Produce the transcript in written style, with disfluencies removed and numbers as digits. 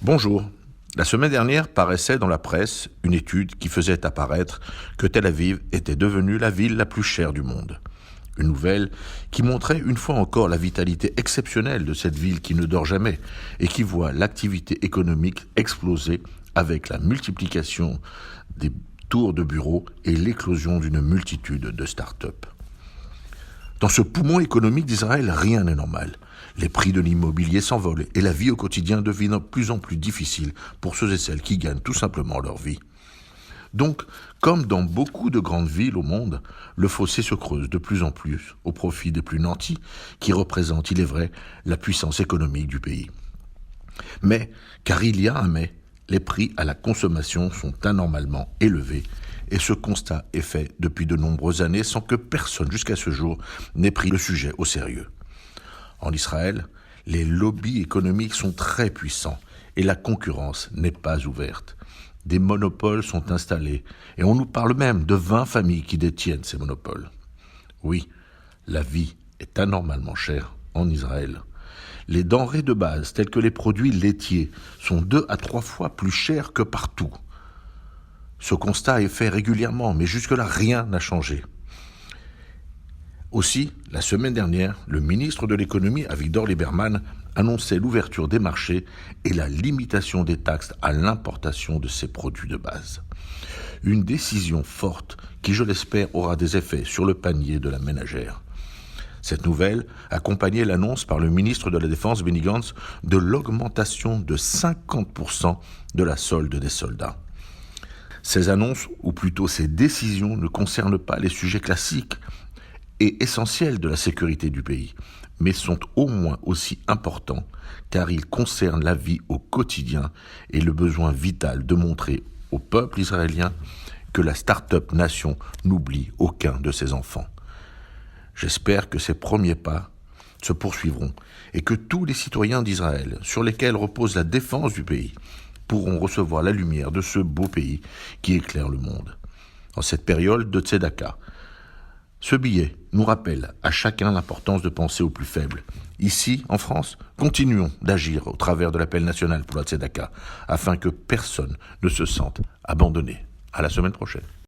Bonjour. La semaine dernière paraissait dans la presse une étude qui faisait apparaître que Tel Aviv était devenue la ville la plus chère du monde. Une nouvelle qui montrait une fois encore la vitalité exceptionnelle de cette ville qui ne dort jamais et qui voit l'activité économique exploser avec la multiplication des tours de bureaux et l'éclosion d'une multitude de start-up. Dans ce poumon économique d'Israël, rien n'est normal. Les prix de l'immobilier s'envolent et la vie au quotidien devient de plus en plus difficile pour ceux et celles qui gagnent tout simplement leur vie. Donc, comme dans beaucoup de grandes villes au monde, le fossé se creuse de plus en plus au profit des plus nantis, qui représentent, il est vrai, la puissance économique du pays. Mais, car il y a un mais, les prix à la consommation sont anormalement élevés et ce constat est fait depuis de nombreuses années sans que personne jusqu'à ce jour n'ait pris le sujet au sérieux. En Israël, les lobbies économiques sont très puissants et la concurrence n'est pas ouverte. Des monopoles sont installés et on nous parle même de 20 familles qui détiennent ces monopoles. Oui, la vie est anormalement chère en Israël. Les denrées de base, telles que les produits laitiers, sont 2 à 3 fois plus chers que partout. Ce constat est fait régulièrement, mais jusque-là, rien n'a changé. Aussi, la semaine dernière, le ministre de l'économie, Avigdor Lieberman, annonçait l'ouverture des marchés et la limitation des taxes à l'importation de ces produits de base. Une décision forte qui, je l'espère, aura des effets sur le panier de la ménagère. Cette nouvelle accompagnait l'annonce par le ministre de la Défense, Benny Gantz, de l'augmentation de 50% de la solde des soldats. Ces annonces, ou plutôt ces décisions, ne concernent pas les sujets classiques et essentiels de la sécurité du pays, mais sont au moins aussi importants car ils concernent la vie au quotidien et le besoin vital de montrer au peuple israélien que la start-up nation n'oublie aucun de ses enfants. J'espère que ces premiers pas se poursuivront et que tous les citoyens d'Israël, sur lesquels repose la défense du pays, pourront recevoir la lumière de ce beau pays qui éclaire le monde. En cette période de Tzedaka, ce billet nous rappelle à chacun l'importance de penser aux plus faibles. Ici, en France, continuons d'agir au travers de l'appel national pour la Tzedaka, afin que personne ne se sente abandonné. À la semaine prochaine.